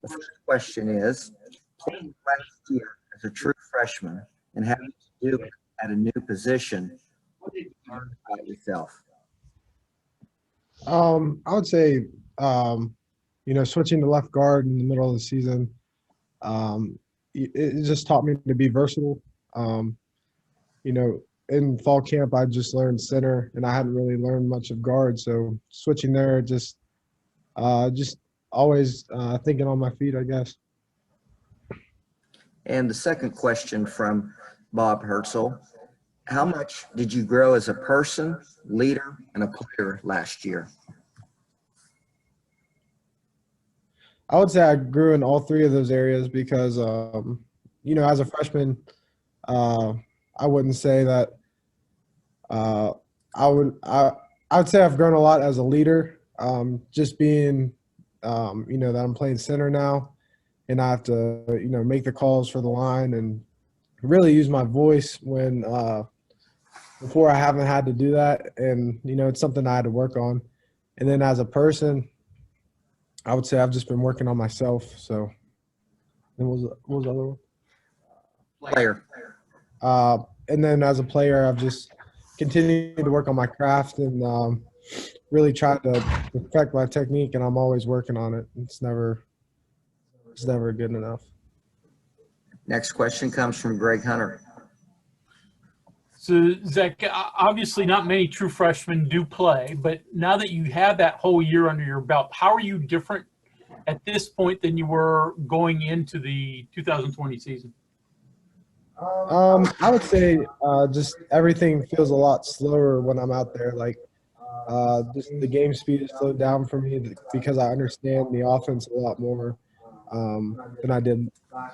The first question is, playing last year as a true freshman and having to do it at a new position, what did you learn about yourself? I would say, switching to left guard in the middle of the season, it just taught me to be versatile. Um, in fall camp, I just learned center, and I hadn't really learned much of guard. So switching there, just always thinking on my feet, I guess. And the second question from Bob Herzl, how much did you grow as a person, leader, and a player last year? I would say I grew in all three of those areas because, as a freshman, uh, I wouldn't say that uh, I would say I've grown a lot as a leader. Just being, that I'm playing center now, and I have to, make the calls for the line and really use my voice when before I haven't had to do that, and it's something I had to work on. And then as a person, I would say I've just been working on myself. So, then what was the other one? Player. And then as a player, I've just continued to work on my craft and really tried to perfect my technique, and I'm always working on it. It's never good enough. Next question comes from Greg Hunter. So, Zach, obviously not many true freshmen do play, but now that you have that whole year under your belt, how are you different at this point than you were going into the 2020 season? I would say just everything feels a lot slower when I'm out there. Like, just the game speed is slowed down for me because I understand the offense a lot more than I did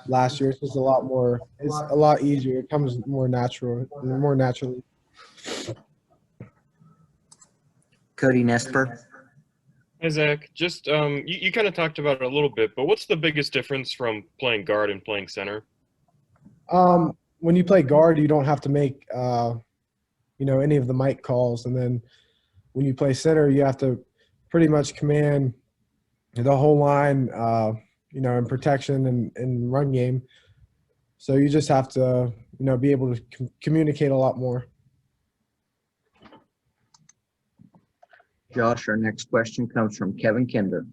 last year. It's just a lot more. It's a lot easier. It comes more naturally. Cody Nesper. Hey, Zach. Just you kind of talked about it a little bit, but what's the biggest difference from playing guard and playing center? When you play guard, you don't have to make any of the mic calls, and then when you play center, you have to pretty much command the whole line, in protection and run game. So you just have to, be able to communicate a lot more. Josh, our next question comes from Kevin Kinder.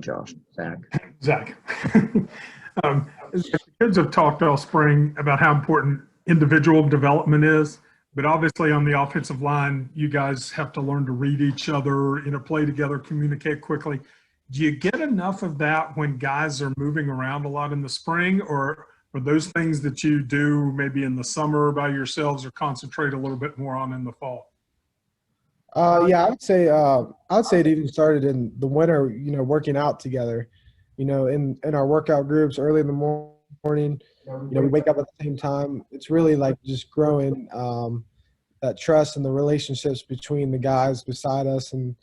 Zach. Zach. The kids have talked all spring about how important individual development is, but obviously on the offensive line, you guys have to learn to read each other, play together, communicate quickly. Do you get enough of that when guys are moving around a lot in the spring, or are those things that you do maybe in the summer by yourselves or concentrate a little bit more on in the fall? Yeah, I would say it even started in the winter, working out together, in our workout groups early in the morning, we wake up at the same time. It's really like just growing that trust and the relationships between the guys beside us. And,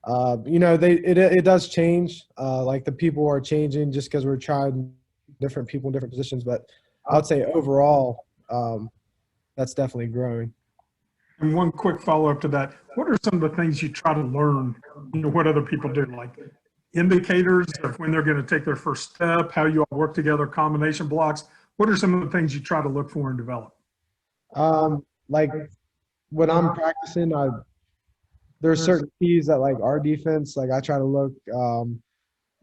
it does change. Like the people are changing just because we're trying different people in different positions. But I would say overall, that's definitely growing. And one quick follow-up to that, what are some of the things you try to learn, what other people do, like indicators of when they're going to take their first step, how you all work together, combination blocks? What are some of the things you try to look for and develop? Like when I'm practicing, there's certain keys that like our defense, like I try to look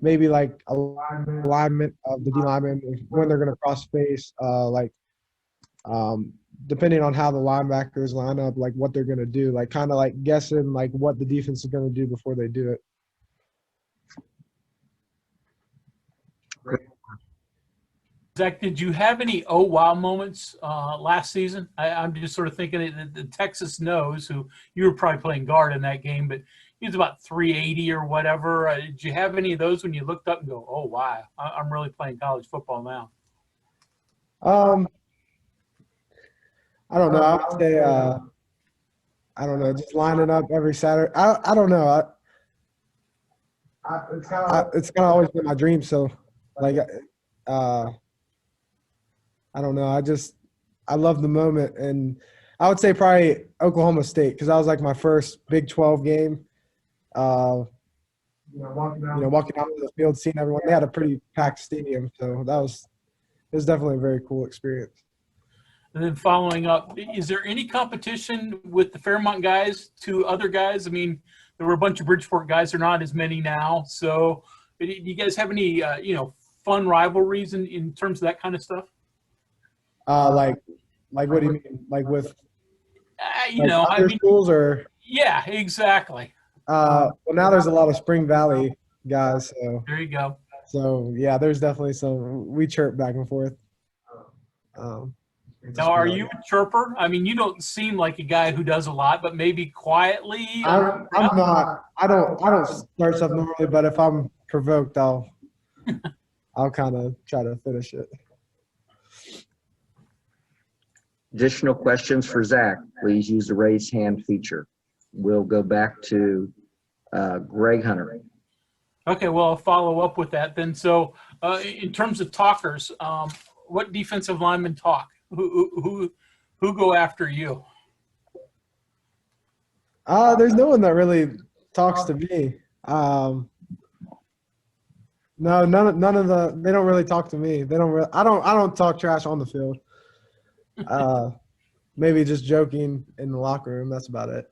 maybe like alignment of the D lineman when they're going to cross space, depending on how the linebackers line up, like what they're going to do, like kind of like guessing like what the defense is going to do before they do it. Zach, did you have any oh wow moments last season? I'm just sort of thinking that the Texas Nose, who you were probably playing guard in that game, but he was about 380 or whatever. Did you have any of those when you looked up and go, oh wow, I'm really playing college football now? I don't know. I would say I don't know, just lining up every Saturday. I don't know. It's kind of always been my dream. So like I don't know. I love the moment. And I would say probably Oklahoma State, because that was like my first Big 12 game. walking out to the field, seeing everyone. They had a pretty packed stadium, so it was definitely a very cool experience. And then following up, is there any competition with the Fairmont guys to other guys? I mean, there were a bunch of Bridgeport guys. There are not as many now. So do you guys have any, fun rivalries in terms of that kind of stuff? Like what do you mean? Like with other I mean, schools or? yeah, exactly. Well, now there's a lot of Spring Valley guys, so There you go. yeah, there's definitely some. We chirp back and forth. Now, are you a chirper? I mean, you don't seem like a guy who does a lot, but maybe quietly. I'm not. I don't start stuff normally, but if I'm provoked, I'll kind of try to finish it. Additional questions for Zach, please use the raise hand feature. We'll go back to Greg Hunter. Okay, well, I'll follow up with that then. So, in terms of talkers, what defensive linemen talk? Who go after you? There's no one that really talks to me. No, none of the. They don't really talk to me. They don't. I don't talk trash on the field. Maybe just joking in the locker room. That's about it.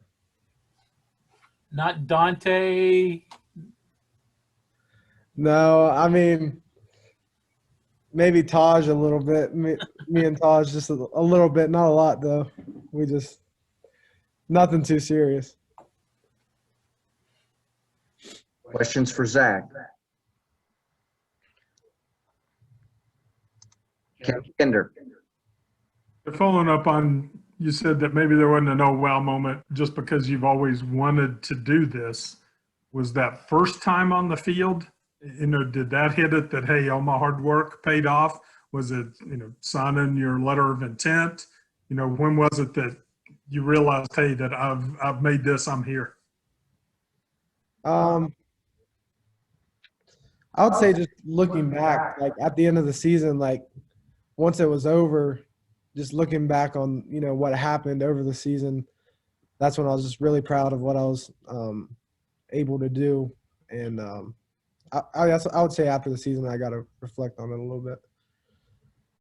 Not Dante. No, I mean, maybe Taj a little bit. Me and Taj just a little bit, not a lot though. We just nothing too serious. Questions for Zach? Ken Kinder. Following up on, you said that maybe there wasn't an oh wow moment just because you've always wanted to do this. Was that first time on the field? Did that hit it that, hey, all my hard work paid off? Was it, signing your letter of intent? When was it that you realized, hey, that I've made this, I'm here? I would say just looking back, like at the end of the season, like once it was over, just looking back on, what happened over the season, that's when I was just really proud of what I was able to do. And I would say after the season, I got to reflect on it a little bit.